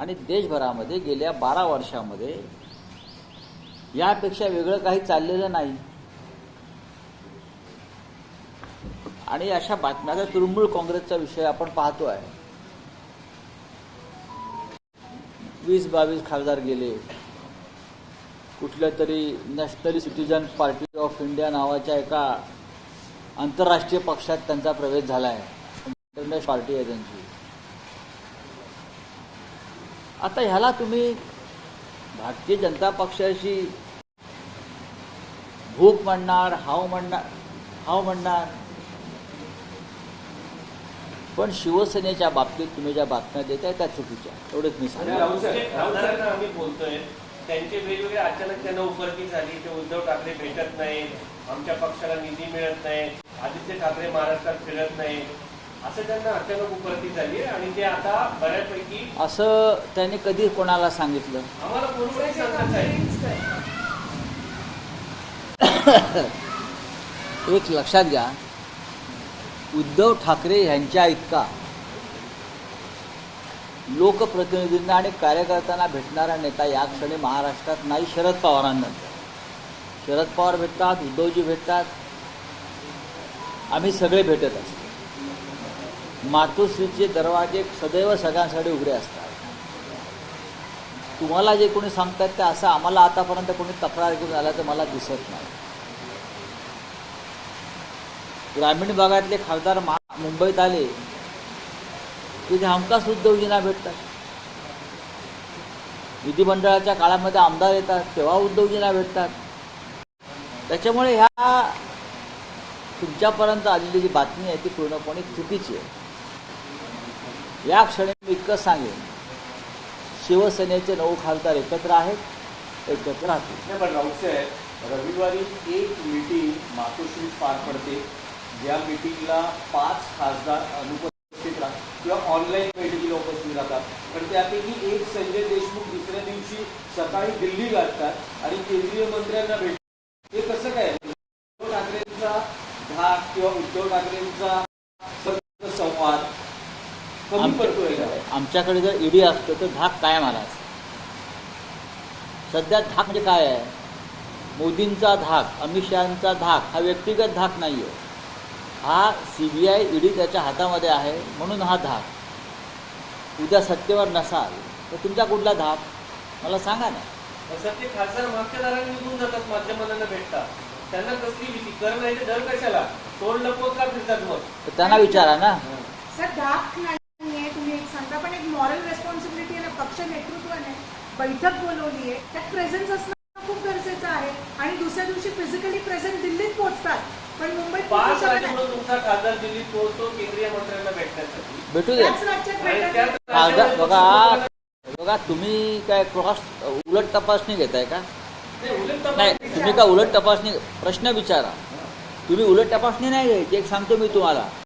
आणि देशभरामध्ये गेल्या 12 वर्षामध्ये यापेक्षा वेगळं काही चाललेलं नाही. आणि अशा बातम्या तृणमूल काँग्रेसचा विषय आपण पाहतोय. 20-22 खासदार गेले. कुठल्या तरी national citizen party of India नावाच्या एका आंतरराष्ट्रीय पक्षात त्यांचा प्रवेश झाला आहे. इंटरनॅशनल पार्टी आहे त्यांची. आता ह्याला तुम्ही भारतीय जनता पक्षाची भूक म्हणणार, हाव म्हणणार, पण शिवसेनेच्या बाबतीत तुम्ही ज्या बातम्या देताय त्या चुकीच्या. एवढंच मी सांगतो. आम्ही बोलतोय त्यांचे वेगवेगळे अचानक त्यांना उपरती झाली की उद्धव ठाकरे भेटत नाही, आमच्या पक्षाला निधी मिळत नाही, आदित्य ठाकरे महाराष्ट्रात फिरत नाही, असं त्यांना अचानक उपरती झाली आणि ते आता बऱ्यापैकी. असं त्यांनी कधी कोणाला सांगितलं? आम्हाला कोणीही सांगत नाही. एक लक्षात घ्या, उद्धव ठाकरे यांच्या इतका लोकप्रतिनिधींना आणि कार्यकर्त्यांना भेटणारा नेता या क्षणी महाराष्ट्रात नाही. शरद पवारांनंतर शरद पवार भेटतात, उद्धवजी भेटतात, आम्ही सगळे भेटत असतो. मातोश्रीचे दरवाजे सदैव सगळ्यांसाठी उघडे असतात. तुम्हाला जे कोणी सांगतात ते असं आम्हाला आतापर्यंत कोणी तक्रार घेऊन आलं तर मला दिसत नाही. ग्रामीण भागातले खासदार मुंबईत आले की ते हमखास उद्धवजींना भेटतात. विधिमंडळाच्या काळामध्ये आमदार येतात तेव्हा उद्धवजींना भेटतात. त्याच्यामुळे ह्या तुमच्यापर्यंत आलेली जी बातमी आहे ती पूर्णपणे चुकीची आहे. या क्षणी मी इतकंच सांगेन, शिवसेनेचे 9 खासदार एकत्र आहेत, एकत्र राहतील. पण राऊतसाहेब, रविवारी एक मीटिंग मातोश्रीत पार पडते, ज्या मीटिंगला 5 खासदार अनुपस्थित राहतात किंवा ऑनलाईन बैठकीला उपस्थित राहतात. पण त्यापैकी एक संजय देशमुख दुसऱ्या दिवशी सकाळी दिल्ली गाठतात आणि केंद्रीय मंत्र्यांना भेटतात. हे कसं काय? उद्धव ठाकरेंचा धाक किंवा उद्धव ठाकरेंचा संवाद कमी पडतोय का? आमच्याकडे जर ईडी असतो तर धाक कायम आला असता. सध्या धाक म्हणजे काय आहे? मोदींचा धाक, अमित शहांचा धाक हा व्यक्तिगत धाक नाही आहे. हा CBI ईडी त्याच्या हातामध्ये आहे म्हणून हा धाक. उद्या सत्तेवर नसाल तर तुमचा कुठला धाक मला सांगा ना. सत्य खासदार मागच्या दाराने निघून जातात, माध्यमांना भेटतात, त्यांना कसली भीती? कर नाही तर डर कशाला? तोड लपवत का फिरतात? मग तर त्यांना विचारा ना. सर, धाक नाहीये तुम्ही एक सांगता, पण एक मॉरल रेस्पॉन्सिबिलिटी आहे ना. पक्ष नेतृत्वाने बैठक बोलवली आहे, त्यात प्रेझेन्स असणं खूप गरजेचं आहे. आणि दुसऱ्या दिवशी फिजिकली प्रेझेंट दिल्लीत पोहोचतात, पण मुंबईत 5 वाजेपर्यंत तुमचा खासदार दिल्लीत पोहोचतो केंद्रीय मंत्र्यांना भेटण्यासाठी. भेटू दे. बघा तुम्ही काय उलट तपासणी घेताय का? नाही, तुम्ही का उलट तपासणी प्रश्न विचारा. तुम्ही उलट तपासणी नाही घ्यायची. एक सांगतो मी तुम्हाला,